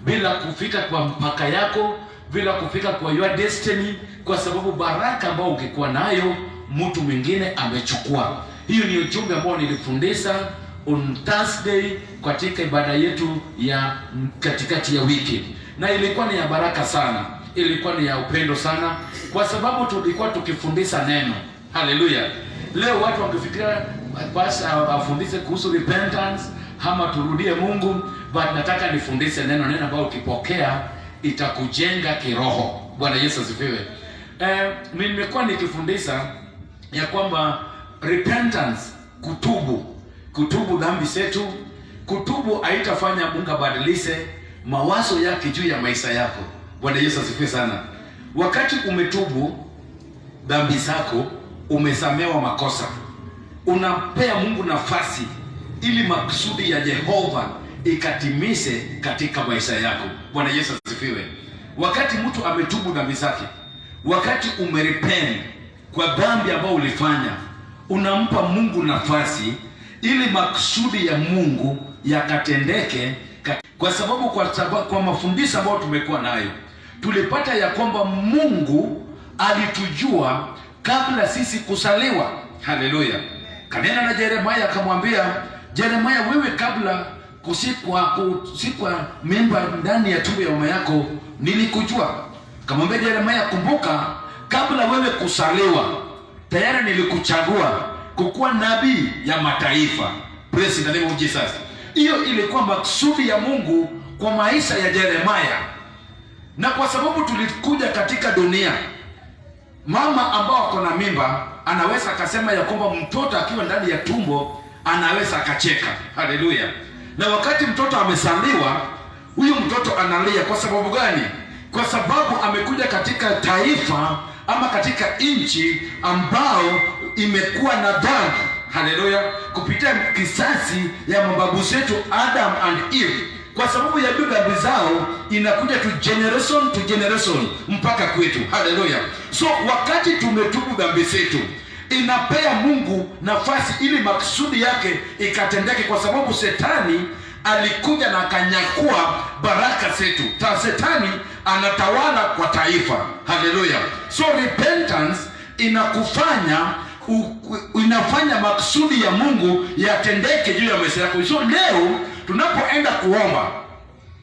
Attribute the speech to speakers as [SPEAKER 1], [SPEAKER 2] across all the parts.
[SPEAKER 1] bila kufika kwa mpaka yako, bila kufika kwa your destiny, kwa sababu baraka ambayo ungekuwa nayo mtu mwingine amechukua. Hiyo ni ujumbe ambao nilifundisha on Thursday katika ibada yetu ya katikati ya wiki, na ilikuwa ni ya baraka sana, ilikuwa ni ya upendo sana, kwa sababu tulikuwa tukifundisha neno. Haleluya! Leo watu wakifikiria basi afundishe kuhusu repentance ama turudie Mungu, but nataka nifundishe neno ambalo ukipokea itakujenga kiroho. Bwana Yesu asifiwe. Mimi nimekuwa nikifundisha ya kwamba repentance, kutubu dhambi zetu. Kutubu haitafanya Mungu abadilishe mawazo yake juu ya maisha yako. Bwana Yesu asifiwe sana. Wakati umetubu dhambi zako, umesamewa makosa, unapea Mungu nafasi ili makusudi ya Jehova ikatimise katika maisha yako. Bwana Yesu asifiwe. Wakati mtu ametubu dhambi zake, wakati umerepent kwa dhambi ambayo ulifanya, unampa Mungu nafasi ili makusudi ya Mungu yakatendeke, kwa sababu kwa mafundisho ambayo tumekuwa nayo tulipata ya kwamba Mungu alitujua kabla sisi kusaliwa. Haleluya! Kanena na Yeremia akamwambia, Yeremia, wewe kabla kusikwa mimba ndani ya tumbo ya mama yako nilikujua. Akamwambia Yeremia, kumbuka kabla wewe kusaliwa tayari nilikuchagua kukuwa nabii ya mataifa. Praise the name of Jesus. Hiyo ilikuwa maksudi ya Mungu kwa maisha ya Yeremia. Na kwa sababu tulikuja katika dunia, mama ambao ako na mimba anaweza akasema ya kwamba mtoto akiwa ndani ya tumbo anaweza akacheka. Haleluya! Na wakati mtoto amesaliwa, huyu mtoto analia. Kwa sababu gani? Kwa sababu amekuja katika taifa ama katika nchi ambao imekuwa na dhambi. Haleluya! Kupitia kisasi ya mababu zetu Adam and Eve, kwa sababu ya dhambi zao inakuja to generation mpaka kwetu. Haleluya! So wakati tumetubu dhambi zetu, inapea Mungu nafasi ili maksudi yake ikatendeke, kwa sababu Shetani alikuja na akanyakua baraka zetu. Shetani anatawala kwa taifa. Haleluya! So repentance inafanya maksudi ya Mungu yatendeke juu ya maisha yako. So leo tunapoenda kuomba,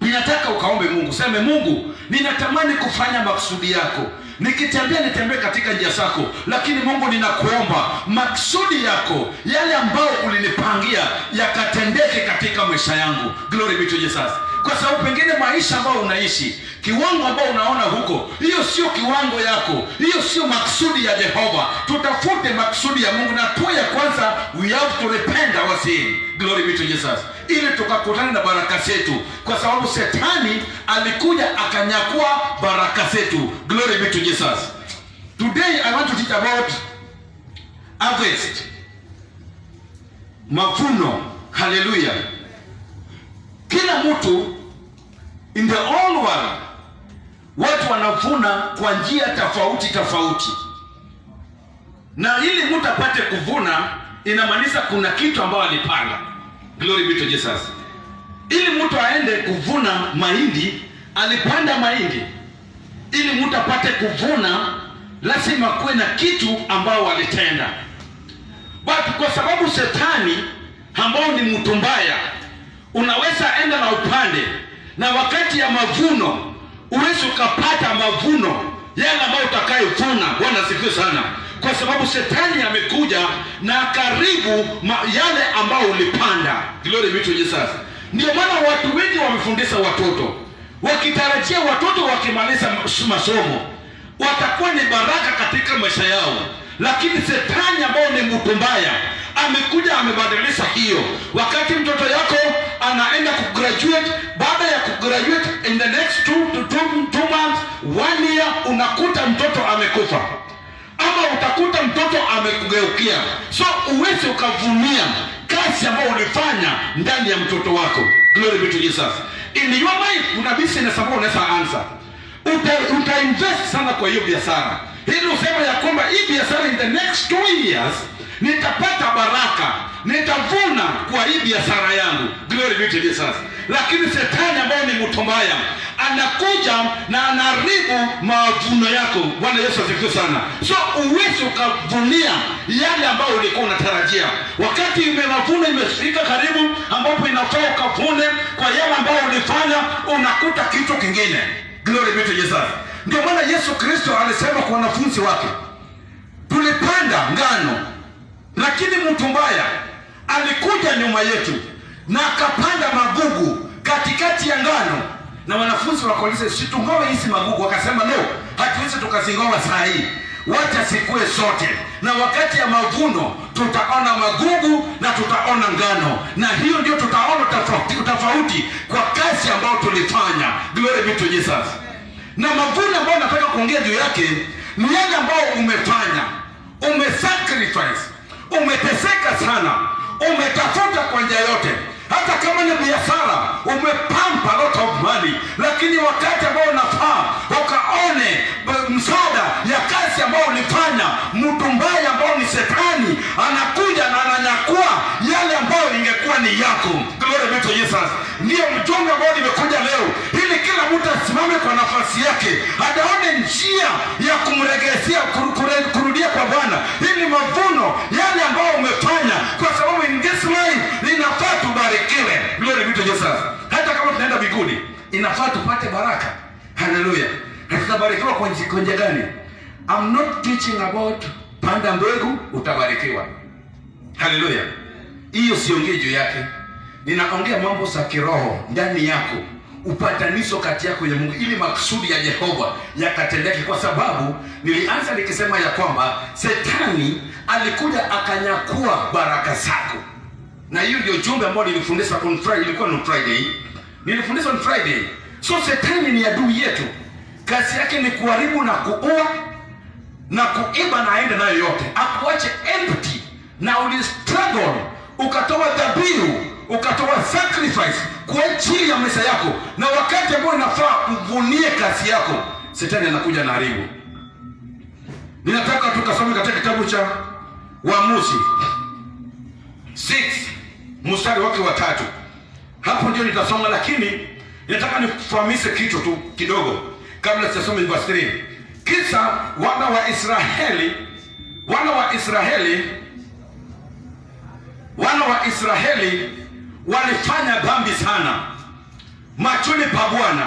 [SPEAKER 1] ninataka ukaombe Mungu. Sema, Mungu, ninatamani kufanya maksudi yako. Nikitembea nitembee katika njia zako, lakini Mungu ninakuomba maksudi yako, yale ambayo ulinipangia yakatendeke katika maisha yangu. Glory be to Jesus. Kwa sababu pengine maisha ambayo unaishi, kiwango ambao unaona huko, hiyo sio kiwango yako, hiyo sio maksudi ya Jehova. Tutafute maksudi ya Mungu, na tu ya kwanza, we have to repent our sin. Glory be to Jesus. Ili tukakutana na baraka zetu, kwa sababu Shetani alikuja akanyakua baraka zetu. Glory be to Jesus. Today I want to teach about harvest, mavuno. Hallelujah. Kila mtu in the whole world, watu wanavuna kwa njia tofauti, na ili mtu apate kuvuna inamaanisha kuna kitu ambacho alipanda. Glory be to Jesus. Ili mtu aende kuvuna mahindi, alipanda mahindi. Ili mtu apate kuvuna, lazima kuwe na kitu ambao walitenda. But kwa sababu Shetani ambao ni mtu mbaya, unaweza enda na upande, na wakati ya mavuno uweze ukapata mavuno yale ambayo utakayovuna. Bwana asifiwe sana. Kwa sababu Shetani amekuja na karibu yale ambao ulipanda. Glory be to Jesus. Ndio maana watu wengi wamefundisha watoto wakitarajia watoto wakimaliza masomo watakuwa ni baraka katika maisha yao, lakini Shetani ambao ni mtu mbaya amekuja amebadilisha hiyo. Wakati mtoto yako anaenda kugraduate, baada ya kugraduate in the next 2 months, 1 year, unakuta mtoto amekufa, ama utakuta mtoto amekugeukia. So uweze ukavunia kazi ambayo ulifanya ndani ya mtoto wako. Glory be to Jesus. In your life una business ambayo unaweza answer. Uta invest sana kwa hiyo biashara. Hili usema ya kwamba hii biashara in the next 2 years
[SPEAKER 2] nitapata baraka, nitavuna kwa hii biashara yangu. Glory be to Jesus. Lakini shetani ambaye ni mtu mbaya anakuja na anaharibu mavuno yako. Bwana Yesu asifiwe sana. So uwezi ukavunia yale ambayo ulikuwa unatarajia. Wakati mavuno imefika karibu ambapo inafaa ukavune kwa yale ambayo ulifanya, unakuta kitu kingine. Glory be to Jesus. Ndio maana Yesu Kristo alisema kwa wanafunzi wake, tulipanda ngano, lakini mtu mbaya alikuja nyuma yetu na akapanda magugu katikati ya ngano. Na wanafunzi wakauliza, situngowe hizi magugu? Wakasema, no, hatuwezi tukazingowa saa hii, wacha sikue sote, na wakati ya mavuno tutaona magugu na tutaona ngano, na hiyo ndio tutaona tofauti kwa kazi ambayo tulifanya. Glory be to Jesus. Na mavuno ambayo nataka kuongea juu yake ni yale ambayo umefanya, umesacrifice, umeteseka sana, umetafuta kwa njia yote. Hata kama ni biashara, umepampa a lot of money, lakini wakati ambao unafaa ukaone msaada ya kazi ambayo ulifanya, mtu mbaya ambao ni shetani anakuja na ananyakua yale ambayo ingekuwa ni yako. Glory be to Jesus. Ndio mjumbe ambao nimekuja leo, ili kila mtu asimame kwa nafasi yake, adaone njia ya kumregezea kurudia kwa Bwana. Hili mavuno yale ambayo umefanya, kwa sababu in this life inafaa tubarikiwe. Glory be to Jesus. Hata kama tunaenda mbinguni, inafaa tupate baraka. Hallelujah. Tutabarikiwa kwa njia gani? I'm not teaching about panda mbegu utabarikiwa. Hallelujah. Hiyo siongee juu yake. Ninaongea mambo za kiroho ndani yako, upatanisho kati yako na Mungu, ili makusudi ya Yehova yakatendeke. Kwa sababu nilianza nikisema ya kwamba shetani alikuja akanyakua baraka zako, na hiyo ndio jumbe ambao nilifundisha on Friday. Ilikuwa on Friday, nilifundisha on Friday. So shetani ni adui yetu, kazi yake ni kuharibu na kuua na kuiba, na aende nayo yote akuache empty, na uli struggle ukatoa dhabihu, ukatoa sacrifice kwa ajili ya maisha yako, na wakati ambao unafaa uvunie kazi yako, shetani anakuja na haribu. Ninataka tukasome katika kitabu cha Waamuzi 6 mstari wake wa 3. Hapo ndio nitasoma, lakini nataka nifahamishe kitu tu kidogo kabla sijasoma verse 3. Kisa wana wa Israeli walifanya dhambi sana machoni pa Bwana.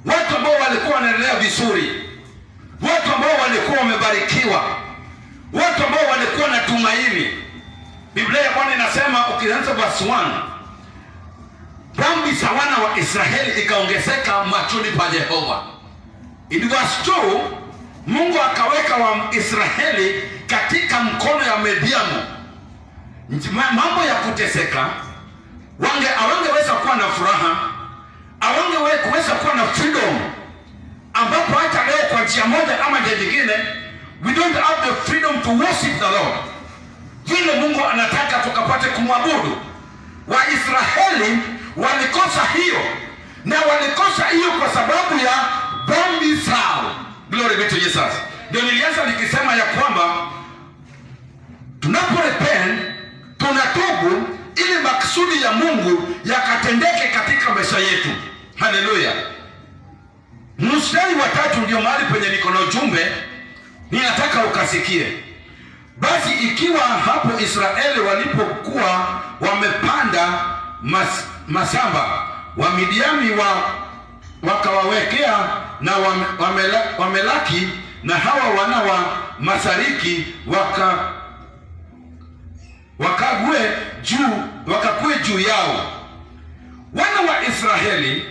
[SPEAKER 2] Watu ambao walikuwa wanaendelea vizuri, watu ambao walikuwa wamebarikiwa, watu ambao walikuwa na tumaini. Biblia ya Bwana inasema, ukianza verse 1, dhambi za wana wa Israeli ikaongezeka machoni pa Jehova. In verse 2, Mungu akaweka wa Israeli katika mkono ya Midiani. Mambo ya kuteseka, hawangeweza kuwa na furaha, hawangeweza kuwa na freedom, ambapo hata leo kwa njia moja ama nyingine we don't have the freedom to worship the Lord vile Mungu anataka tukapate kumwabudu. Waisraeli walikosa hiyo, na walikosa hiyo kwa sababu ya dhambi zao. Glory be to Jesus. Ndio nilianza nikisema ya kwamba tunaporepent, tunatubu, ili maksudi ya Mungu yakatendeke katika maisha yetu. Haleluya. Mstari wa 3 ndio mahali penye niko na ujumbe ninataka ukasikie. Basi ikiwa hapo Israeli walipokuwa wamepanda masamba, wa Midiani wakawawekea na Wamelaki na hawa wana wa mashariki wakakue juu yao. Wana wa Israeli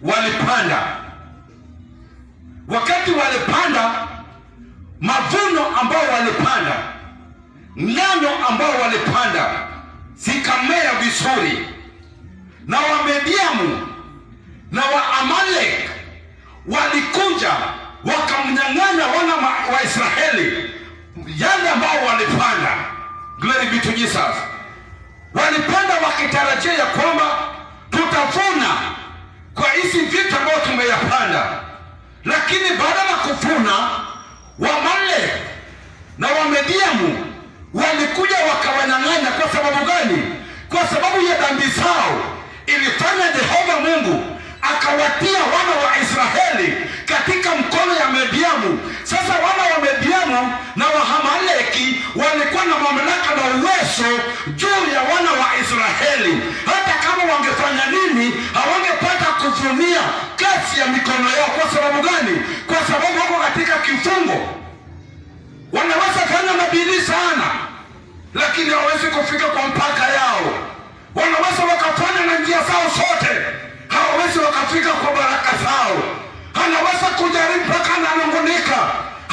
[SPEAKER 2] walipanda. Wakati walipanda, mavuno ambao walipanda, ngano ambao walipanda zikamea vizuri, na Wamidiani na Waamalek walikuja wakamnyang'anya wana wa Israeli yale ambao walipanda. Glory be to Jesus. Walipanda wakitarajia ya kwamba tutavuna kwa hizi vitu ambao tumeyapanda, lakini baada ya kuvuna, Waamalek na Wamidiani walikuja wakawanyang'anya. Kwa sababu gani? Kwa sababu ya dhambi zao ilifanya Jehova Mungu akawatia wana wa Israeli katika mkono ya Midiamu. Sasa wana wa Midiamu na wa Amaleki walikuwa na mamlaka na uwezo juu ya wana wa Israeli. Hata kama wangefanya nini, hawangepata kuvunia kazi ya mikono yao. Kwa sababu gani? Kwa sababu wako katika kifungo. Wanaweza fanya mabidii sana, lakini hawawezi kufika kwa mpaka yao. Wanaweza wakafanya na njia zao zote, hawawezi wakafika kwa baraka zao. Anaweza kujaribu mpaka ananungunika,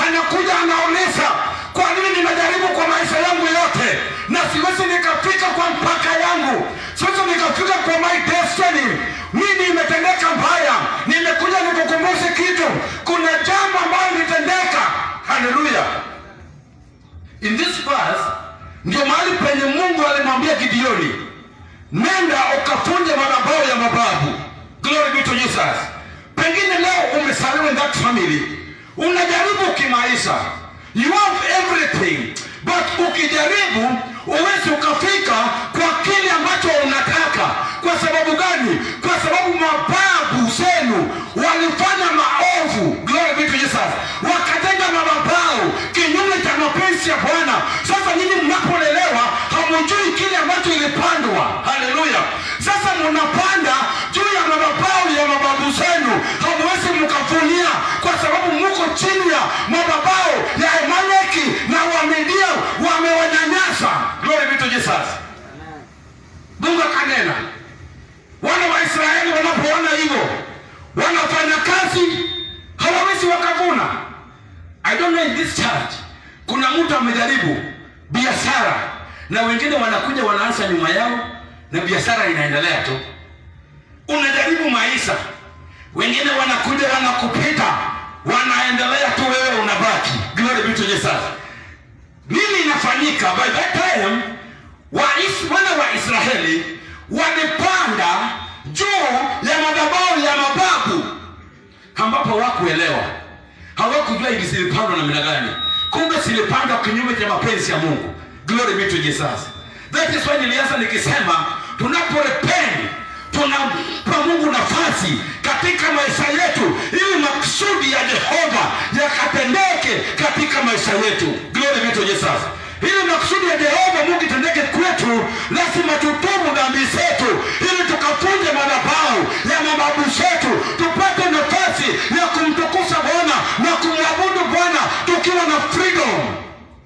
[SPEAKER 2] anakuja anauliza, kwa nini nimejaribu kwa maisha yangu yote na siwezi nikafika kwa mpaka yangu, siwezi nikafika kwa my destiny? Nini imetendeka mbaya? Nimekuja nikukumbushe kitu, kuna jambo ambalo litendeka. Haleluya! In this verse ndio mahali penye Mungu alimwambia Gideoni, nenda ukafunje madhabahu ya mababu. Glory be to Jesus. Pengine leo umesaliwa in that family, unajaribu kimaisha, you have everything, but ukijaribu uwezi ukafika kwa kile ambacho unataka. Kwa sababu gani? Kwa sababu mababu zenu walifanya maovu. Glory be to Jesus. Wakajenga madhabahu kinyume cha mapenzi ya Bwana. Sasa nyinyi mnapolelewa hamjui kile ambacho ilipandwa. Haleluya! Sasa mnapanda juu ya madhabahu ya mababu zenu, hamwezi mkavunia kwa sababu mko chini ya madhabahu ya Amaleki na Wamidia wamewanyanyasa. Glory be to Jesus. Mungu akanena, wana wa Israeli wanapoona hivyo, wanafanya kazi, hawawezi wakavuna. I don't know in this church kuna mtu amejaribu biashara na wengine wanakuja wanaanza nyuma yao na biashara inaendelea tu. Unajaribu maisha, wengine wanakuja wanakupita, wanaendelea tu, wewe unabaki. Glory be to Jesus. Nini inafanyika? By that time wana wa Israeli walipanda juu ya madhabahu ya mababu, ambapo hawakuelewa, hawakujua ili zilipandwa na namna gani. Kumbe zilipandwa kinyume cha mapenzi ya Mungu. Glory be to Jesus. That is why nilianza nikisema, tunaporepent tunampa Mungu nafasi katika maisha yetu ili makusudi ya Jehova yakatendeke katika maisha yetu. Glory be to Jesus. Ili makusudi ya Jehova Mungu itendeke kwetu, lazima tutubu dhambi zetu ili tukafunje madhabahu ya mababu zetu, tupate nafasi ya kumtukuza Bwana na kumwabudu Bwana tukiwa na freedom.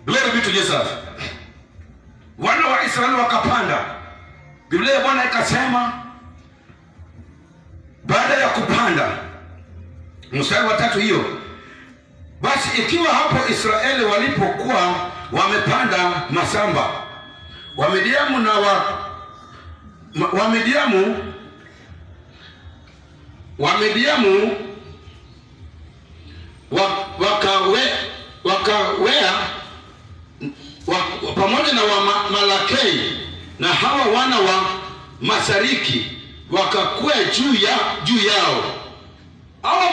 [SPEAKER 2] Glory be to Jesus. Wana wa Israeli wakapanda. Biblia ya Bwana ikasema, baada ya kupanda, mstari wa 3 hiyo, basi ikiwa hapo Israeli walipokuwa wamepanda masamba, Wamidiamu na wakawea pamoja na Wamalekei na hawa wana wa mashariki wakakwea juu yao. Hawa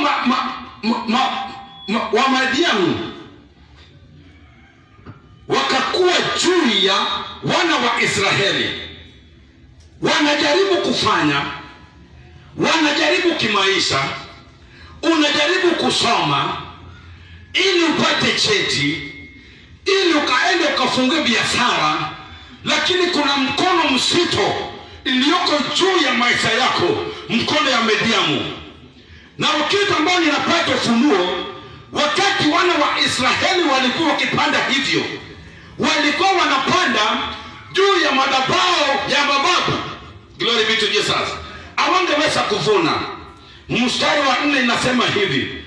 [SPEAKER 2] Wamidiamu wakakuwa juu ya wana wa Israeli. Wanajaribu kufanya, wanajaribu kimaisha, unajaribu kusoma ili upate cheti, ili ukaende ukafungue biashara, lakini kuna mkono msito iliyoko juu ya maisha yako, mkono ya Midiamu. Na kitu ambao ninapata ufunuo, wakati wana wa Israeli walikuwa wakipanda hivyo, walikuwa wanapanda juu ya madhabahu ya mababu. Glory be to Jesus. Hawangeweza kuvuna. Mstari wa 4 inasema hivi,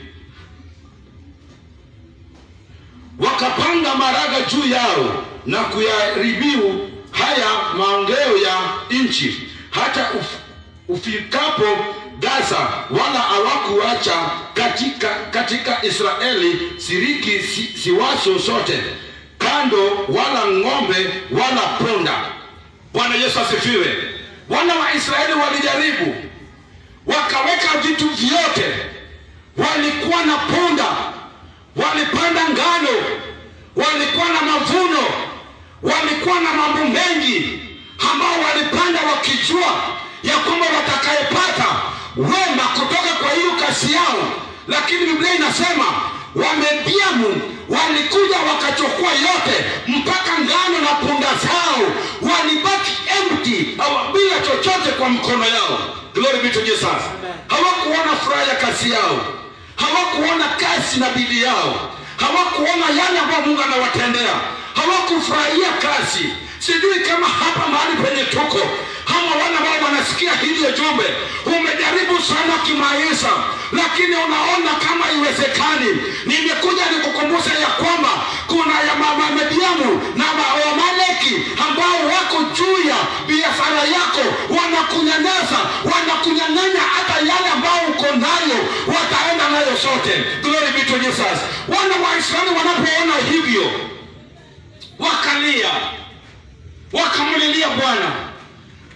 [SPEAKER 2] wakapanga maraga juu yao na kuyaribiu haya maongeo ya nchi, hata ufikapo Gaza, wala hawakuacha katika Israeli siriki siwaso sote, kando wala ng'ombe wala ponda. Bwana Yesu asifiwe. Wana wa Israeli walijaribu, wakaweka vitu vyote. Walikuwa na ponda, walipanda ngano, walikuwa na mavuno, lakini Biblia inasema Wamediamu walikuja wakachukua yote, mpaka ngano na punda zao, walibaki empty, bila chochote kwa mkono yao. Glory be to Jesus. Hawakuona furaha ya kazi yao, hawakuona kazi na bidii yao, hawakuona yale ambayo Mungu anawatendea, hawakufurahia kazi. Sijui kama hapa mahali penye tuko, ama wana ambao wanasikia hili ujumbe, umejaribu sana kimaisha, lakini unaona kama iwezekani. Nimekuja nikukumbusha ya kwamba kuna ya Wamediamu na Waamaleki ambao wako juu ya biashara yako, wanakunyanyasa, wanakunyang'anya hata yale ambao uko nayo, wataenda nayo sote. Glory be to Jesus. Wana wa Israeli wanapoona hivyo, wakalia, wakamlilia Bwana.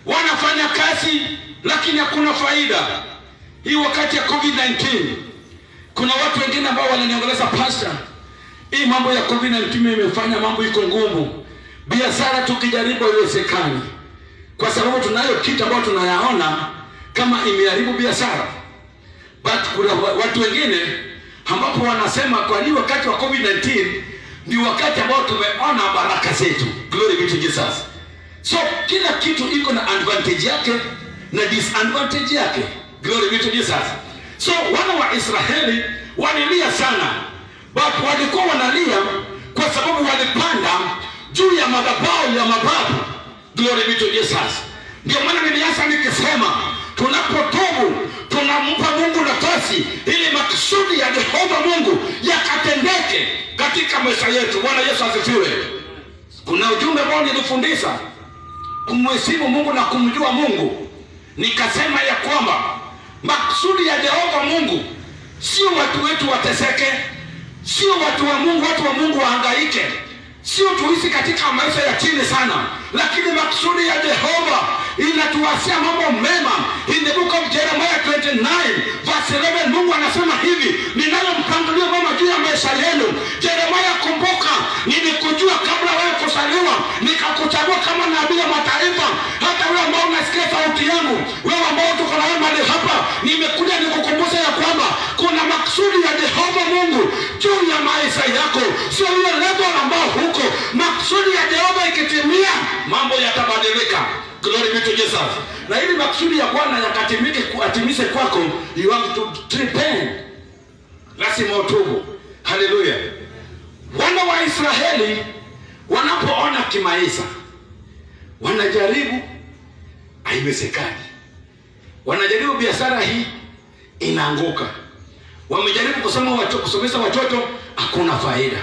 [SPEAKER 2] Wanafanya kazi lakini hakuna faida. Hii wakati ya COVID-19, kuna watu wengine ambao wananiongeleza, pastor, hii mambo ya COVID-19 imefanya mambo iko ngumu. Biashara tukijaribu haiwezekani, kwa sababu tunayo kitu ambayo tunayaona kama imeharibu biashara. But kuna watu wengine ambapo wanasema kwa nini wakati wa COVID-19 ni wakati ambao tumeona baraka zetu. Glory be to Jesus. So kila kitu iko na advantage yake na disadvantage yake. Glory be to Jesus. So wana wa Israeli walilia sana, but walikuwa wanalia kwa sababu walipanda juu ya madhabahu ya mababu. Glory be to Jesus. Ndio maana nilianza nikisema, tunapotubu tunampa Mungu nafasi ili makusudi ya Jehova Mungu yakatendeke katika maisha yetu. Bwana Yesu asifiwe. Kuna ujumbe ambao nilifundisha, kumheshimu Mungu na kumjua Mungu. Nikasema ya kwamba makusudi ya Jehova Mungu sio watu wetu wateseke, sio watu wa Mungu wahangaike, sio tuishi katika maisha ya chini sana, lakini makusudi ya Jehova inatuwasia mambo mema. In the book of Jeremiah 29 verse 11, Mungu anasema hivi, ninayo mpangilio mema juu ya maisha yenu. Jeremiah, kumbuka, nilikujua kabla wewe kuzaliwa, nikakuchagua kama nabii wa mataifa. Hata wewe ambao unasikia sauti yangu, wewe ambao tuko na wewe mahali hapa, nimekuja nikukumbusha ya kwamba kuna makusudi ya Jehova Mungu juu ya maisha yako, sio ile level ambao huko. Makusudi ya Jehova ikitimia, mambo yatabadilika. Glory be to Jesus. Na ili makusudi ya Bwana yakatimike, kuatimishe kwako, you have to repent. Lazima utubu. Hallelujah. Wana wa Israeli wanapoona kimaisha, wanajaribu, haiwezekani. Wanajaribu biashara hii, inaanguka. Wamejaribu kusomesha watoto, hakuna faida.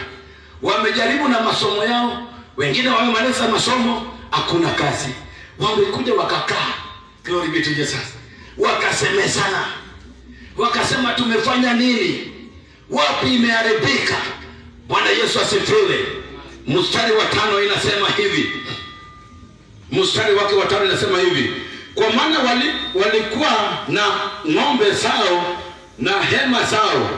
[SPEAKER 2] Wamejaribu na masomo yao, wengine wamemaliza masomo, hakuna kazi. Wamekuja wakakaa, glory be to Jesus, wakasemezana, wakasema tumefanya nini? Wapi imeharibika? Bwana Yesu asifiwe. Mstari wa 5 inasema hivi, mstari wake wa 5 inasema hivi, kwa maana walikuwa na ng'ombe zao na hema zao,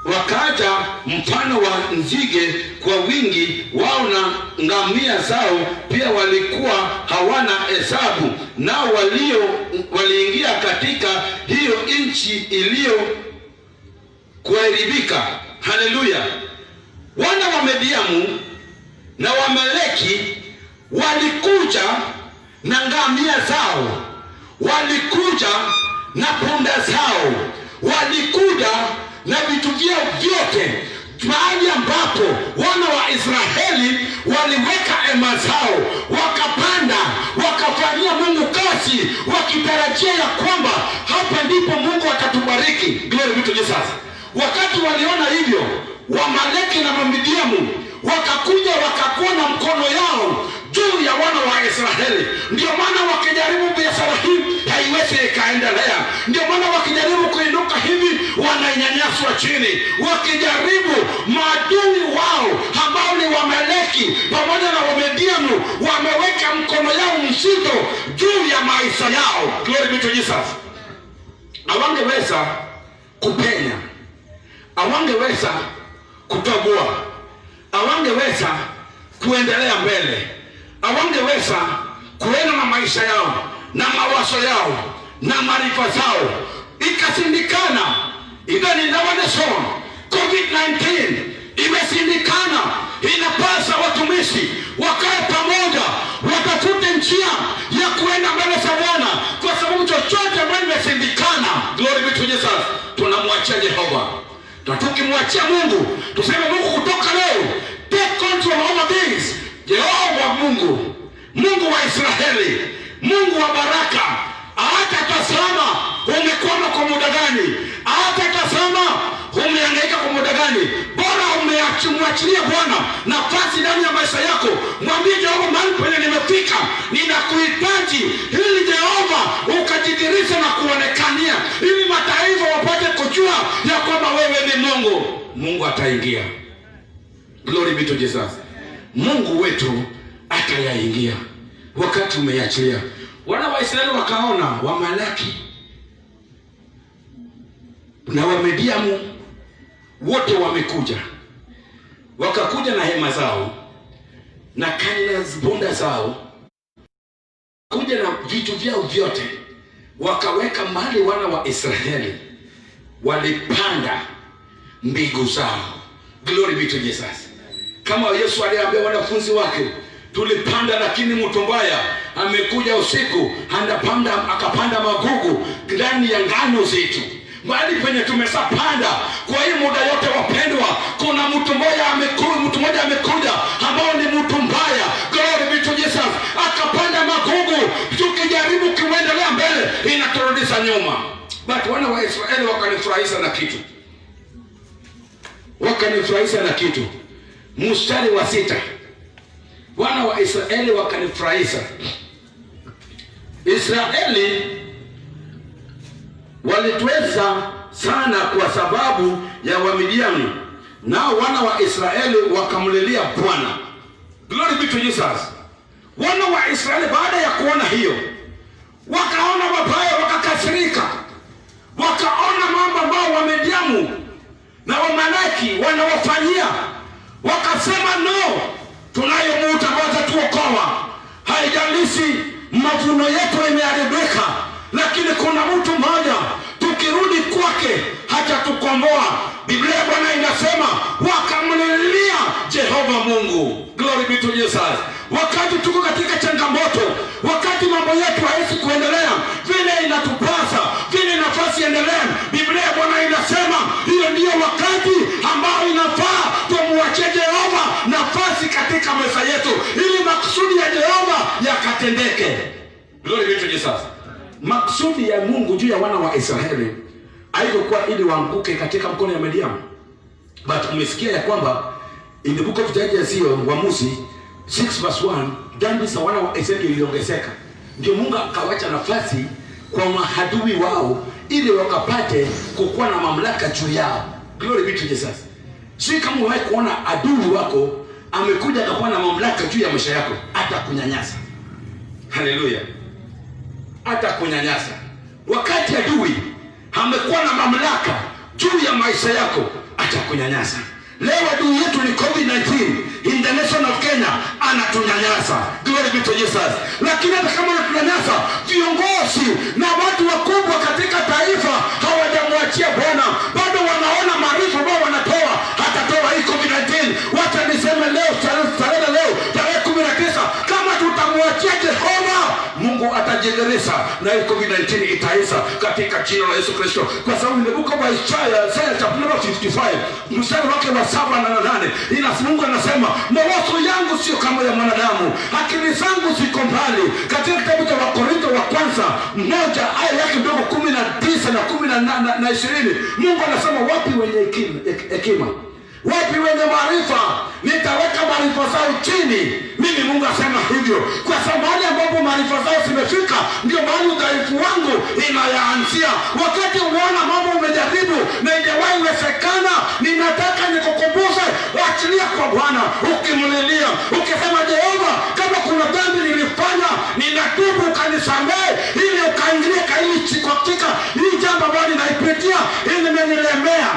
[SPEAKER 2] wakaja mfano wa nzige kwa wingi wao, na ngamia zao pia walikuwa hawana hesabu, nao waliingia katika hiyo nchi iliyo kuharibika. Haleluya. Wana wa Mediamu na Wamaleki walikuja na ngamia zao, walikuja na punda zao, walikuja na vitu vyao vyote, mahali ambapo wana wa Israeli waliweka hema zao, wakapanda, wakafanyia Mungu kazi, wakitarajia ya kwamba hapa ndipo Mungu atatubariki. Glory be to Jesus. Wakati waliona hivyo, Wamaleki na Wamidiamu wakakuja, wakakuwa na mkono yao juu ya wana wa Israeli. Ndio maana wakijaribu biashara hii haiwezi ikaendelea. Ndio maana wakijaribu kuinuka hivi, wananyanyaswa chini. Wakijaribu, maadui wao ambao ni Wamaleki pamoja na Wamidiamu wameweka mkono yao mzito juu ya maisha yao. Glory be to Jesus. Hawangeweza kupenya, hawangeweza kutoboa, hawangeweza kuendelea mbele, hawangeweza kuenda na maisha yao na mawazo yao na maarifa zao. Ikashindikana. Jason, COVID-19 imesindikana. Inapasa watumishi wakae pamoja, watafute njia ya kuenda mbele za Bwana, kwa sababu chochote ambacho imesindikana, glory be to Jesus, tunamwachia Jehova. Na tukimwachia Mungu, tuseme Mungu, kutoka leo take control over this. Jehova Mungu, Mungu wa Israeli, Mungu wa baraka, hatatazama umekwama kwa muda gani, hatatazama umehangaika kwa muda gani. Bora umemwachilia Bwana nafasi ndani ya maisha yako. Mwambie Jehova, mahali penye nimefika ninakuhitaji, ili Jehova ukajidhihirisha na kuonekania, ili mataifa wapate kujua ya kwamba wewe ni Mungu. Mungu ataingia. Glory be to Jesus. Mungu wetu atayaingia wakati umeachilia. Wana wa Israeli wakaona Wamalaki na Wamediamu wote wamekuja, wakakuja na hema zao na canines bonda zao, kuja na vitu vyao vyote, wakaweka mahali wana wa Israeli walipanda mbegu zao. Glory be to Jesus. Kama Yesu aliambia wanafunzi wake, tulipanda lakini mtu mbaya amekuja usiku akapanda magugu ndani ya ngano zetu. Mahali penye tumesapanda kwa hii muda yote, wapendwa, kuna mtu mmoja amekuja ambao ni mtu mbaya. Glory be to Jesus. Akapanda magugu, tukijaribu kuendelea mbele inaturudisha nyuma. But wana wa Israeli wakanifurahisha na kitu. Mstari wa 6. Wana wa Israeli wakanifurahisha. Israeli walitweza sana kwa sababu ya Wamidiani, nao wana wa Israeli wakamlilia Bwana. Glory be to Jesus. Wana wa Israeli baada ya kuona hiyo, wakaona mabaya, wakakasirika, wakaona mambo ambao Wamidiani na Wamalaki wanawafanyia, wakasema no, tunayo Mungu ambaye tuokoa. Haijalishi mavuno yetu imeharibika, lakini kuna mtu mmoja tukirudi kwake hatatukomboa. Biblia Bwana inasema wakamlilia Jehova Mungu. Glory be to Jesus. Wakati tuko katika changamoto, wakati mambo yetu haisi kuendelea vile inatupasa, vile nafasi endelea, Biblia Bwana inasema hiyo ndiyo wakati ambao inafaa tumwachie Jehova nafasi katika maisha yetu, ili makusudi ya Jehova yakatendeke. Glory be to Jesus. Maksudi ya Mungu juu ya wana wa Israeli haikuwa ili waanguke katika mkono ya Midian. But umesikia ya kwamba in the book of Judges, Waamuzi 6:1, dhambi za wana wa Israeli iliongezeka. Ndio Mungu akawacha nafasi kwa mahadui wao ili wakapate kukuwa na mamlaka juu yao. Glory be to Jesus. Si kama wewe kuona adui wako amekuja akakuwa na mamlaka juu ya maisha yako, hata kunyanyasa. Haleluya. Hata kunyanyasa. Wakati adui amekuwa na mamlaka juu ya maisha yako, hata kunyanyasa. Leo adui yetu ni COVID-19 in the nation of Kenya, anatunyanyasa. Glory be to Jesus. Lakini hata kama anatunyanyasa, viongozi na watu wakubwa katika taifa hawajamwachia Bwana, bado wanaona maarifa ambao wanatoa hatatoa hii COVID-19. Wacha niseme leo, tarehe 19, kama tutamwachia Jehova, Mungu atajiendeleza na hii COVID-19 itaisha katika jina la Yesu Kristo. Kwa sababu ile buku ya Isaiah chapter 55 mstari wake wa 7 na 8 Mungu anasema, mawazo yangu sio kama ya mwanadamu, akili zangu ziko mbali. Katika kitabu cha Wakorintho wa kwanza 1 aya yake ndogo 19 na 20, Mungu anasema, wapi wenye hekima, wapi wenye maarifa, nitaweka maarifa zao chini. Mimi Mungu asema hivyo, kwa sababu mahali ambapo maarifa zao zimefika, ndio mahali udhaifu wangu inayaanzia. Wakati unaona mambo umejaribu na haijawahi wezekana, ninataka nikukumbushe, achilia kwa Bwana, ukimlilia, ukisema, Jehova, kama kuna dhambi nilifanya, ninatubu, ukanisamehe, ili ukaingilie katika hii jambo ambalo ninaipitia, ili imenilemea.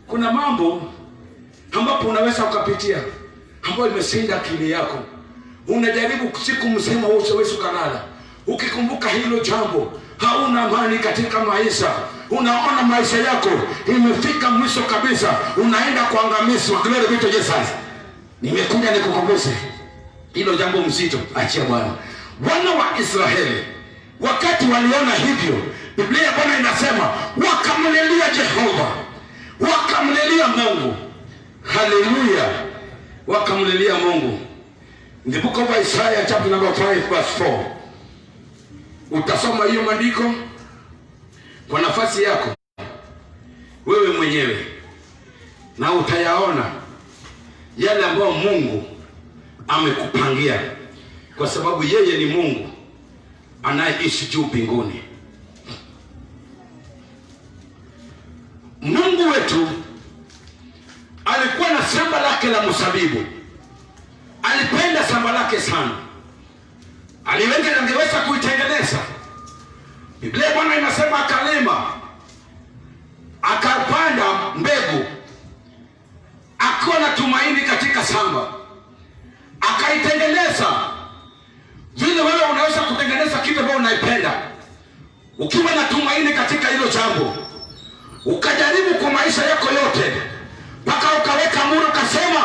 [SPEAKER 2] Kuna mambo ambapo unaweza ukapitia ambayo imeshinda akili yako. Unajaribu siku mzima usiwezi kulala. Ukikumbuka hilo jambo, hauna amani katika maisha.
[SPEAKER 3] unaona maisha yako imefika mwisho kabisa, unaenda kuangamizwa. Glory be to Jesus. Nimekuja nikukumbushe hilo jambo mzito. Achia Bwana. Wana wa Israeli wakati waliona hivyo, Biblia Bwana inasema wakamlilia Jehova, wakamlilia Mungu. Haleluya, wakamlilia Mungu. In the book of Isaiah chapter number 5 verse 4. Utasoma hiyo maandiko kwa nafasi yako wewe mwenyewe, na utayaona yale ambayo Mungu amekupangia, kwa sababu yeye ni Mungu anayeishi juu mbinguni. Mungu wetu alikuwa na shamba lake la mzabibu. Alipenda shamba lake sana, aliweza angeweza kuitengeneza. Biblia Bwana inasema akalima, akapanda mbegu, akiwa na tumaini katika shamba, akaitengeneza vile wewe unaweza kutengeneza kitu ambacho unaipenda ukiwa na tumaini katika hilo jambo. Ukajaribu kwa maisha yako yote mpaka ukaweka muru, ukasema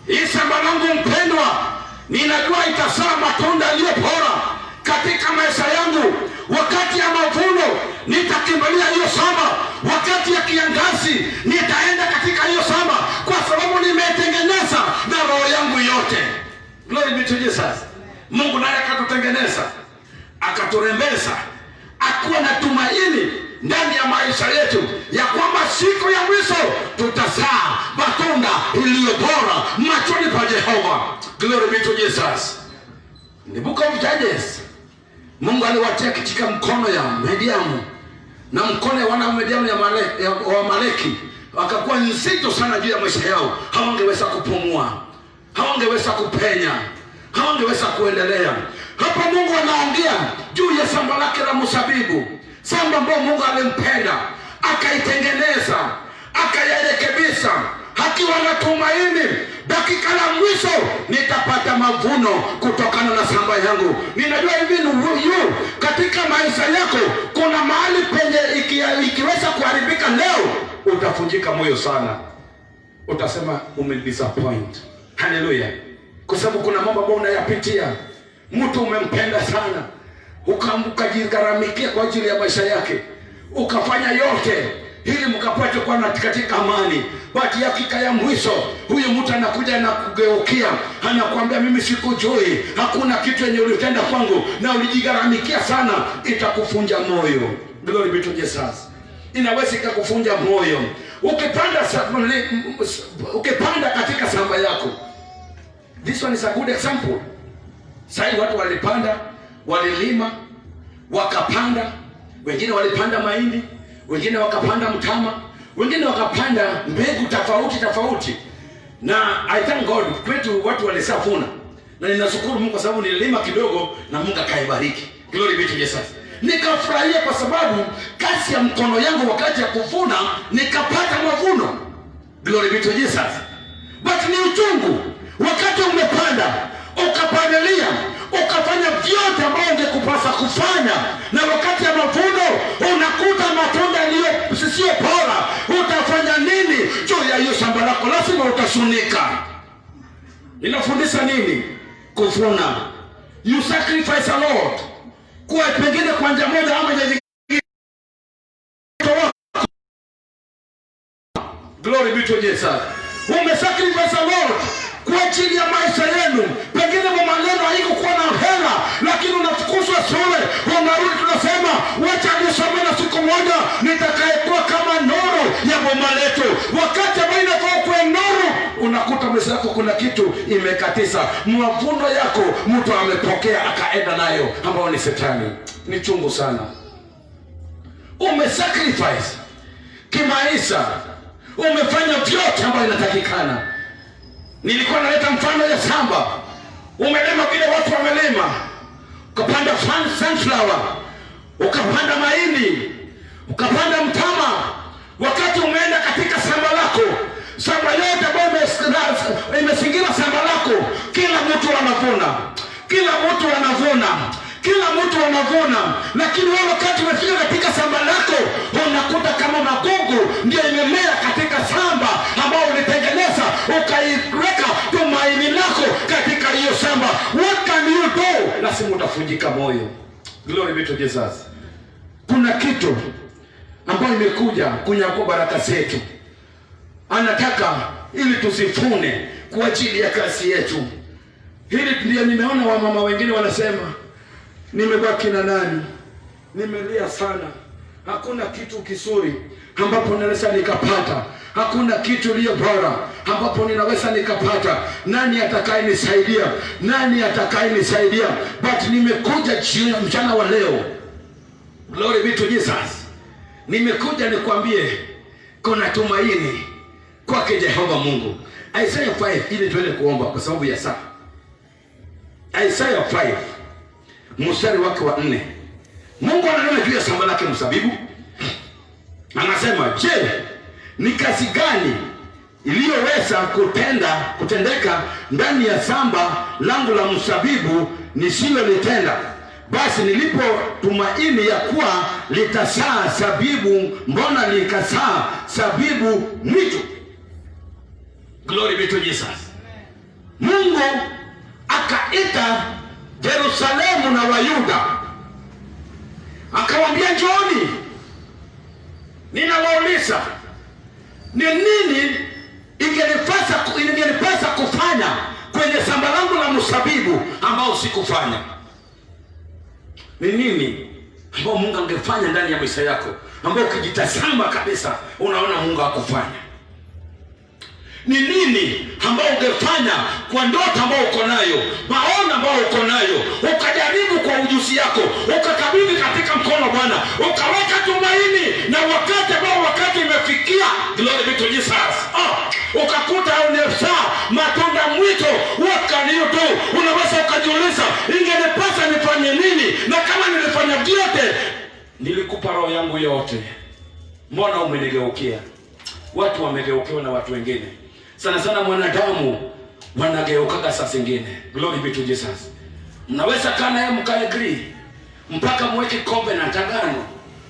[SPEAKER 3] hii shamba langu mpendwa, ninajua itazaa matunda yaliyo bora katika maisha yangu. Wakati ya mavuno nitakimbilia hiyo shamba, wakati ya kiangazi nitaenda katika hiyo shamba, kwa sababu nimetengeneza na roho yangu yote. Glory be to Jesus. Mungu naye akatutengeneza, akaturembeza, akuwa na tumaini ndani ya maisha yetu ya kwamba siku ya mwisho tutazaa matunda iliyo bora machoni pa Jehova. Glory be to Jesus. In the book of Judges, Mungu aliwatia katika mkono ya Midian na mkono ya wana wa Midian wa Amaleki, wakakuwa nzito sana juu ya maisha yao. Hawangeweza kupumua, hawangeweza kupenya, hawangeweza kuendelea. Hapa Mungu anaongea juu ya shamba lake la mzabibu, shamba ambalo Mungu alimpenda, akaitengeneza, akayarekebisha, akiwa na tumaini dakika la mwisho nitapata mavuno kutokana na shamba yangu. Ninajua hivi yu katika maisha yako kuna mahali penye ikiweza kuharibika leo, utavunjika moyo sana, utasema umedisappoint. Haleluya. Kwa sababu kuna mambo ambayo unayapitia, mtu umempenda sana, ukajigharamikia kwa ajili ya maisha yake, ukafanya yote ili mkapate kuwa katika amani. Basi dakika ya mwisho huyu mtu anakuja na kugeukia, anakuambia mimi sikujui, hakuna kitu yenye ulitenda kwangu na ulijigharamikia sana. Itakufunja moyo. Glory be to Jesus. Inaweza ikakufunja moyo. Ukipanda katika shamba yako. This one is a good example. Sasa watu walipanda, walilima, wakapanda, wengine walipanda mahindi, wengine wakapanda mtama, wengine wakapanda mbegu tofauti. Na I thank God kwetu watu walisafuna. Na ninashukuru Mungu kwa sababu nililima kidogo na Mungu akaibariki. Glory be to Jesus. Nikafurahia kwa sababu kazi ya mkono yangu wakati ya kuvuna nikapata mavuno. Glory be to Jesus. But ni uchungu wakati umepanda, ukapandelia, ukafanya vyote ambavyo ungekupasa kufanya, na wakati ya mavuno unakuta matunda sio bora. Utafanya nini juu ya hiyo shamba lako? Lazima utasunika. Inafundisha nini? Kuvuna. You sacrifice a lot. Kwa pengine kwa njia moja ama nyingine. Glory be to Jesus. Umesacrifice a lot kwa ajili ya maisha yenu. Pengine maneno haikuwa na hela, lakini unafukuzwa shule, unarudi tunasema wacha nisome na siku moja nitakayekuwa kama nuru ya boma letu. Wakati ambao inafaa kuwa nuru, unakuta maisha yako kuna kitu imekatisa. Mavuno yako mtu amepokea akaenda nayo, ambao ni Shetani. Ni chungu sana. Umesacrifice kimaisha, umefanya vyote ambavyo inatakikana. Nilikuwa naleta mfano ya shamba. Umelima vile watu wamelima, ukapanda sunflower, ukapanda mahindi, ukapanda mtama. Wakati umeenda katika shamba lako, shamba yote ambayo imesingira shamba lako, kila mtu anavuna, kila mtu anavuna, kila mtu anavuna, lakini wewe wakati umefika katika shamba lako unakuta kama magugu ndio imemea katika shamba ambao ulitengeneza, ukaiweka tumaini lako katika hiyo shamba. What can you do? Lazima utavunjika moyo. Glory be to Jesus. Kuna kitu ambayo imekuja kunyakua baraka zetu, anataka ili tusifune kwa ajili ya kazi yetu. Hili ndio nimeona wamama wengine wanasema, nimebaki na nani, nimelia sana, hakuna kitu kizuri ambapo naweza nikapata, hakuna kitu iliyo bora ambapo ninaweza nikapata. Nani atakayenisaidia? Nani atakayenisaidia? But nimekuja mchana wa leo, glory be to Jesus, nimekuja nikwambie kuna tumaini kwake Jehova Mungu. Isaiah 5, ili tuende kuomba kwa sababu ya saa. Isaiah 5 mstari wake wa 4. Mungu ananena juu ya shamba lake mzabibu. Anasema, je, ni kazi gani iliyoweza kutendeka ndani ya shamba langu la mzabibu nisilolitenda? Basi nilipo tumaini ya kuwa litazaa zabibu, mbona likazaa zabibu mwitu? Glory be to Jesus. Mungu akaita Yerusalemu na Wayuda, akawaambia, njooni, ninawauliza ni nini ingenipasa kufanya kwenye shamba langu la mzabibu ambao sikufanya. Ni nini ambao Mungu angefanya ndani ya maisha yako ambao ukijitazama kabisa unaona Mungu hakufanya? Ni nini ambao ungefanya kwa ndoto ambao uko nayo, maono ambao uko nayo, ukajaribu kwa ujuzi yako, ukakabidhi katika mkono Bwana, ukaweka tumaini, na wakati imefikia, glory be to Jesus, ukakuta unazaa matunda mwito. What can you do? Unaweza ukajiuliza, ingenipasa nifanye nini? Na kama nilifanya vyote, nilikupa roho yangu yote, mbona umenigeukia? Watu wamegeukiwa na watu wengine. Sana sana mwanadamu wanageukaga saa zingine. Glory be to Jesus. Mnaweza kana yeye mkaagree mpaka mweke covenant, agano,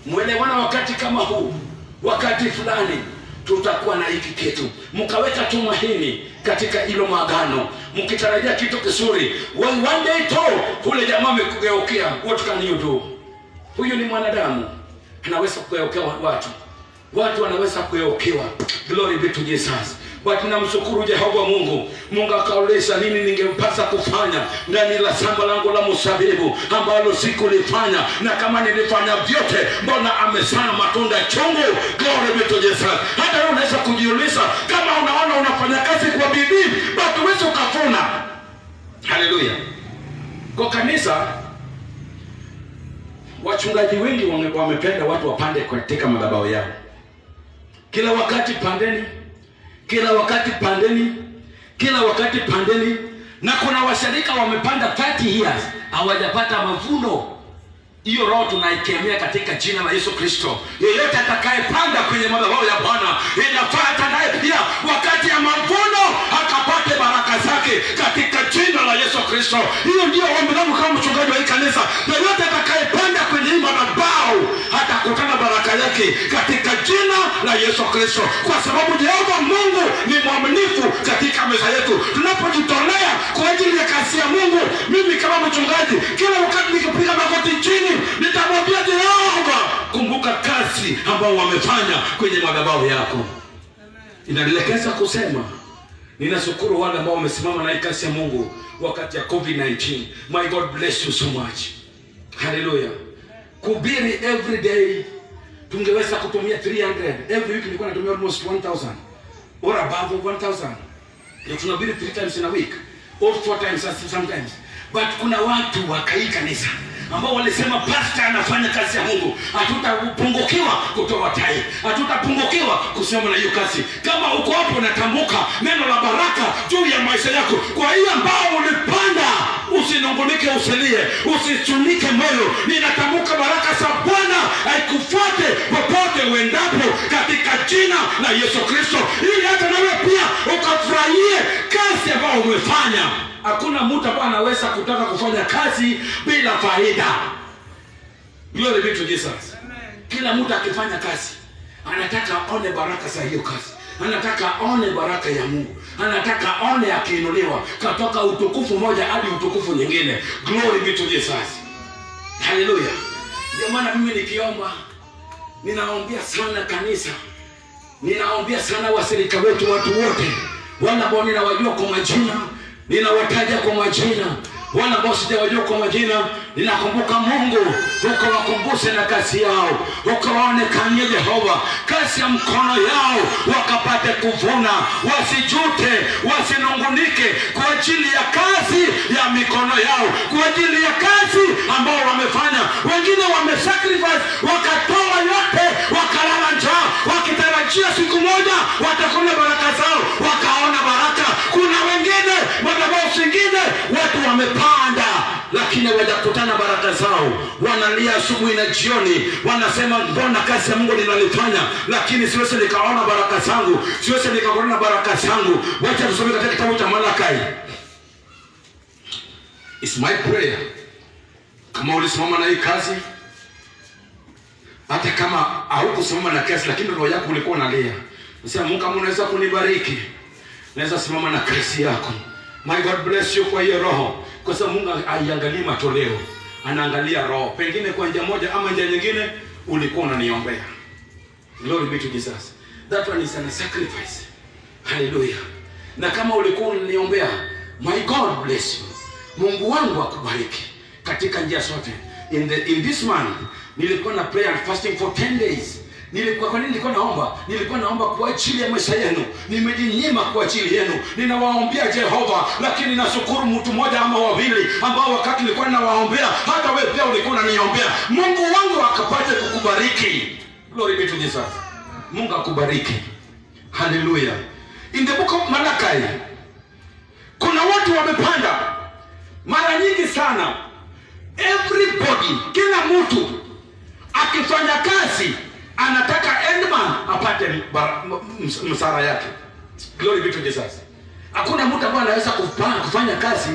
[SPEAKER 3] muelewana, wakati kama huu, wakati fulani tutakuwa na hiki kitu, mkaweka tumaini katika hilo maagano, mkitarajia kitu kizuri. One day to ule jamaa amekugeukia, what can you do? Huyu ni mwanadamu, anaweza kugeukia watu wanaweza kugeukiwa. Glory be to Jesus. But namshukuru Jehova Mungu. Mungu akauliza, nini ningempasa kufanya ndani la shamba langu la mzabibu ambalo sikulifanya, na kama nilifanya vyote, mbona amezaa matunda chungu? Glory be to Jesus. Hata wewe unaweza kujiuliza, kama unaona unafanya kazi kwa bidii, but huwezi ukavuna. Haleluya. Kwa kanisa, wachungaji wengi wamependa watu wapande katika madhabahu yao. Kila wakati pandeni, kila wakati pandeni, kila wakati pandeni. Na kuna washirika wamepanda 30 years hawajapata mavuno. Hiyo roho tunaikemea katika jina la Yesu Kristo. Yeyote atakayepanda kwenye madhabahu ya Bwana, inafaa naye pia wakati ya mavuno akapate baraka zake katika jina la Yesu Kristo. Hiyo ndio ombi langu kama mchungaji wa kanisa. Yeyote atakayepanda kwenye madhabahu atakutana baraka yake katika jina la Yesu Kristo, kwa sababu Jehova Mungu ni mwaminifu katika meza yetu. Tunapojitolea kwa ajili ya kazi ya Mungu, mimi kama mchungaji, kila wakati nikipiga magoti chini, nitamwambia Jehova, kumbuka kazi ambao wamefanya kwenye madhabahu yako. Inanielekeza kusema, ninashukuru wale ambao wamesimama na kazi ya Mungu wakati ya COVID-19. My God bless you so much. Hallelujah. Kuhubiri every day tungeweza kutumia 300. Every week nilikuwa natumia almost 1000 or above 1000. Na tunahubiri 3 times in a week or 4 times sometimes. But kuna watu wa kanisa ambao walisema pastor anafanya kazi ya Mungu, hatutapungukiwa kutoa tai, hatutapungukiwa kusema na hiyo kazi. Kama uko hapo natamka neno la baraka juu ya maisha yako. Kwa hiyo ambao ulipanda, usinungunike, usilie, usichunike moyo. Ninatamka baraka za Bwana haikufuate popote uendapo katika jina la Yesu Kristo, ili hata nawe pia ukafurahie kazi ambayo umefanya Hakuna mtu ambaye anaweza kutaka kufanya kazi bila faida. Glory be to Jesus. Kila mtu akifanya kazi anataka aone baraka za hiyo kazi, anataka aone baraka ya Mungu, anataka aone akiinuliwa kutoka utukufu moja hadi utukufu nyingine. Glory be to Jesus. Hallelujah. Ndio maana mimi nikiomba ninaombea sana kanisa, ninaombea sana washirika wetu, watu wote wale ambao ninawajua kwa majina, ninawataja kwa majina. Wale ambao sijawajua kwa majina, ninakumbuka Mungu ukawakumbushe na kazi yao, ukawaonekanie Jehova kazi ya mkono yao, wakapate kuvuna, wasijute, wasinungunike kwa ajili ya kazi ya mikono yao, kwa ajili ya kazi ambao wamefanya. Wengine wamesacrifice, wakatoa yote, wakalala njaa, wakitarajia siku moja watakula baraka zao, wakaona baraka. Kuna wengine madhabahu zingine watu wamepanda, lakini hawajakutana baraka zao. Wanalia asubuhi na jioni, wanasema mbona kazi ya Mungu ninalifanya, lakini siwezi nikaona baraka zangu, siwezi nikaona baraka zangu. Wacha tusome katika kitabu cha Malakai. It's my prayer, kama ulisimama na hii kazi, hata kama haukusimama na kazi, lakini roho yako ulikuwa unalia, unasema Mungu, kama unaweza kunibariki, naweza simama na kazi yako. My God bless you kwa hiyo roho, kwa sababu Mungu haiangalii matoleo, anaangalia roho. Pengine kwa njia moja ama njia nyingine ulikuwa unaniombea. Glory be to Jesus. That one is a sacrifice. Hallelujah. Na kama ulikuwa unaniombea, my God bless you. Mungu wangu akubariki katika njia zote. In this month nilikuwa na prayer and fasting for 10 days. Kwa nini nilikuwa naomba? Nilikuwa naomba kwa ajili ya maisha yenu. Nimejinyima kwa ajili yenu. Ninawaombea Jehova, lakini nashukuru mtu mmoja ama wawili ambao wakati nilikuwa ninawaombea, hata wewe pia ulikuwa unaniombea. Mungu wangu akapate kukubariki. Glory be to Jesus. Mungu akubariki. Hallelujah. In the book of Malachi, kuna watu wamepanda mara nyingi sana. Everybody, kila mtu akifanya kazi anataka endman apate msara yake. Glory be to Jesus. Hakuna mtu ambaye anaweza kufanya kazi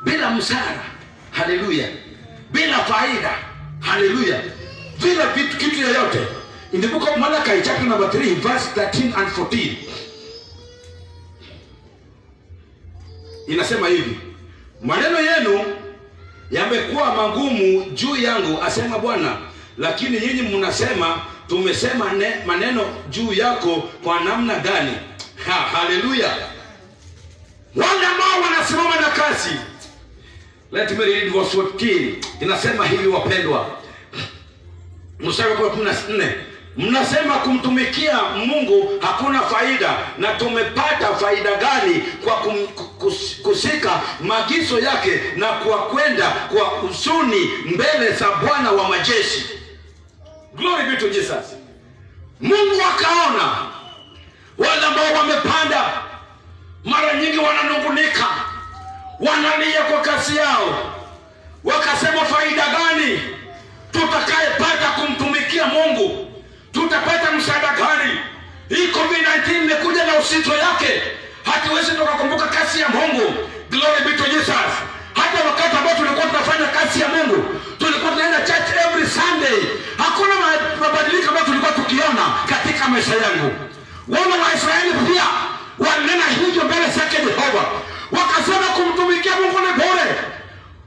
[SPEAKER 3] bila msara. Hallelujah. Bila faida. Hallelujah. Bila kitu yoyote. In the book of Malachi chapter number 3 verse 13 and 14. Inasema hivi: maneno yenu yamekuwa magumu juu yangu, asema Bwana, lakini nyinyi mnasema tumesema maneno juu yako kwa namna gani? Hallelujah. Wale ambao wanasimama na kazi. Let me read verse 14. Inasema hivi, wapendwa, mstari wa 14, mnasema kumtumikia Mungu hakuna faida, na tumepata faida gani kwa kusika maagizo yake na kwa kwenda kwa huzuni mbele za Bwana wa majeshi? Glory be to Jesus. Mungu akaona wale ambao wamepanda mara nyingi wananungunika, wanalia kwa kazi yao, wakasema faida gani tutakayepata kumtumikia Mungu? Tutapata msaada gani? Hii COVID-19 imekuja na usito yake, hatuwezi tukakumbuka kazi ya Mungu. Glory be to Jesus. Hata wakati ambao tulikuwa tunafanya kazi ya Mungu, tulikuwa tunaenda church every Sunday. Hakuna mabadiliko ambayo tulikuwa tukiona katika maisha yangu. Wana wa Israeli pia wanena hivyo mbele zake Jehova, wakasema kumtumikia Mungu ni bure.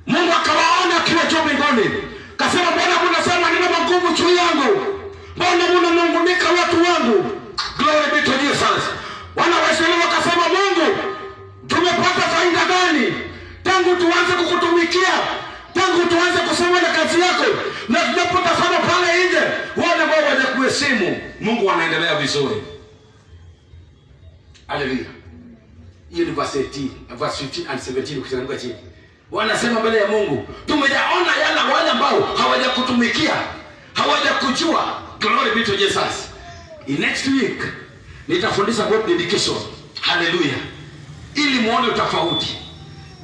[SPEAKER 3] Mungu akawaona akiwa juu mbinguni, kasema, Bwana, mnasema neno magumu juu yangu, mbona mnanungunika watu wangu? Glory be to Jesus. Wana wa Israeli wakasema, Mungu, tumepata faida gani tangu tuanze kukutumikia, tangu tuanze kusema na kazi yako, na tunapotazama pale nje wale ambao hawajakuheshimu? Mungu anaendelea vizuri. Hallelujah. Hiyo ni verse 15 and 17 ukishanguka chini. Wanasema mbele ya Mungu, tumejaona yale wale ambao hawajakutumikia, hawajakujua. Glory be to Jesus. In next week nitafundisha about dedication. Hallelujah. Ili muone tofauti.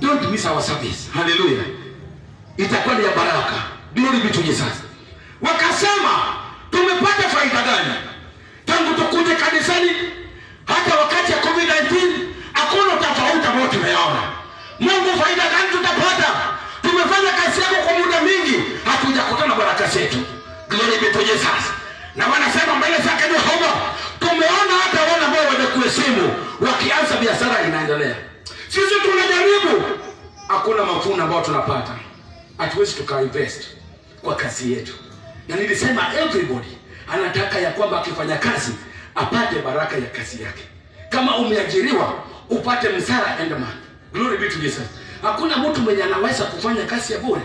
[SPEAKER 3] Don't miss our service. Hallelujah. Itakuwa ni ya baraka. Glory be to Jesus. Wakasema, tumepata faida gani tangu tukuje kanisani? Hata wakati ya COVID-19 hakuna tofauti ambayo tumeona. Mungu mavuno ambayo tunapata, hatuwezi tukainvest kwa kazi yetu. Na nilisema everybody anataka ya kwamba akifanya kazi apate baraka ya kazi yake. Kama umeajiriwa upate msara end month. Glory be to Jesus. Hakuna mtu mwenye anaweza kufanya kazi ya bure.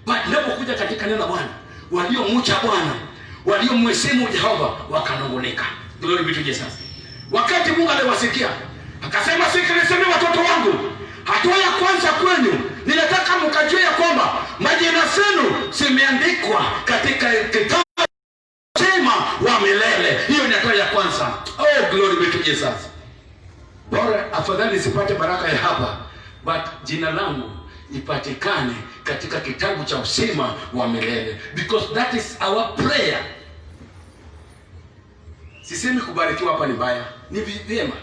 [SPEAKER 3] But ninapokuja katika neno la Bwana, waliomcha Bwana, waliomheshimu Jehova wakanungunika. Glory be to Jesus. Wakati Mungu aliwasikia, akasema sikilizeni watoto wangu, hatua ya kwanza kwenu ninataka mkajue ya kwamba majina zenu zimeandikwa katika kitabu chema wa milele. Hiyo ni hatua ya kwanza. Oh, glory be to Jesus. Bora afadhali sipate baraka ya hapa, but jina langu ipatikane katika kitabu cha uzima wa milele, because that is our prayer. Sisemi kubarikiwa hapa ni mbaya, ni vyema.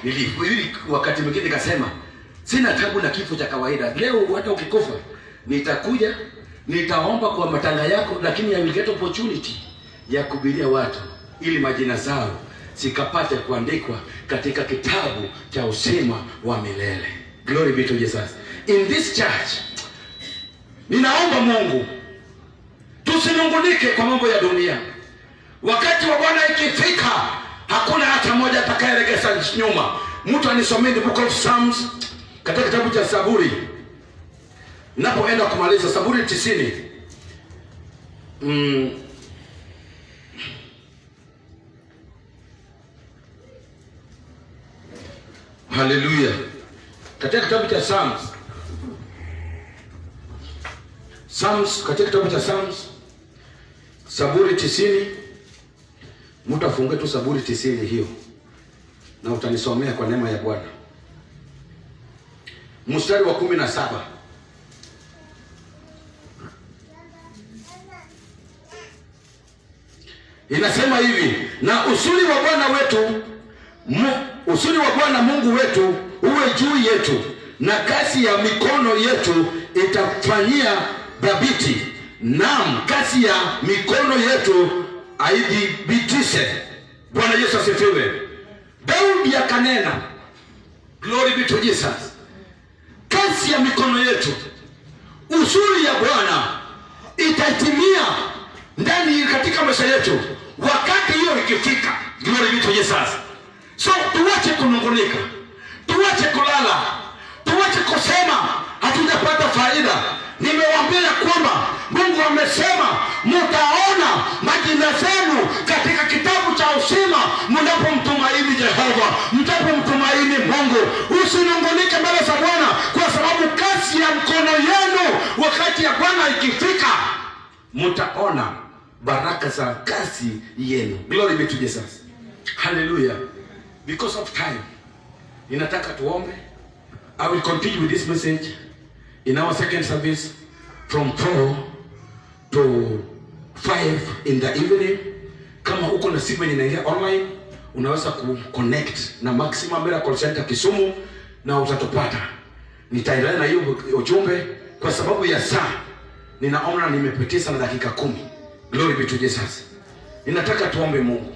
[SPEAKER 3] Nilihubiri wakati mwingine nikasema sina tabu na kifo cha kawaida. Leo hata ukikufa nitakuja, nitaomba kwa matanga yako, lakini I will get opportunity ya kuhubiria watu ili majina zao sikapate kuandikwa katika kitabu cha uzima wa milele. Glory be to Jesus. In this church, ninaomba Mungu tusinungunike kwa mambo ya dunia. Wakati wa Bwana ikifika, hakuna hata mmoja atakayeregeza nyuma. Mtu anisomee the book of Psalms katika kitabu cha Zaburi. Ninapoenda kumaliza Zaburi 90. Hallelujah. Katika kitabu cha Psalms, katika kitabu cha Psalms, Zaburi 90. Mtu afungue tu Zaburi 90 hiyo, na utanisomea kwa neema ya Bwana. Mstari wa 17. Inasema hivi, na usuli wa Bwana wetu, usuli wa Bwana Mungu wetu uwe juu yetu, na kazi ya mikono yetu itafanyia dhabiti. Naam, kazi ya mikono yetu aidhibitishe. Bwana Yesu asifiwe. Daudi akanena, glory be to Jesus, kazi ya mikono yetu, usuli ya Bwana itatimia ndani katika maisha yetu wakati hiyo ikifika. Glory be to Jesus. So tuache kunungunika, tuache kulala, tuache kusema hatujapata faida. Nimewaambia kwamba Mungu amesema mtaona majina zenu katika kitabu cha uzima mnapomtumaini Jehova, mtapomtumaini Mungu. Usinungunike mbele za Bwana, kwa sababu kazi ya mkono yenu wakati ya Bwana ikifika mtaona baraka za kazi yenu. Glory be to Jesus. Hallelujah. Because of time, ninataka tuombe. I will continue with this message in our second service from 4 to 5 in the evening. Kama uko na simu inaingia online, unaweza connect na Maximum Miracle Center Kisumu na utatupata. Nitaendelea na hiyo ujumbe kwa sababu ya saa. Ninaona nimepitisha na dakika 10. Glory be to Jesus. Ninataka tuombe Mungu.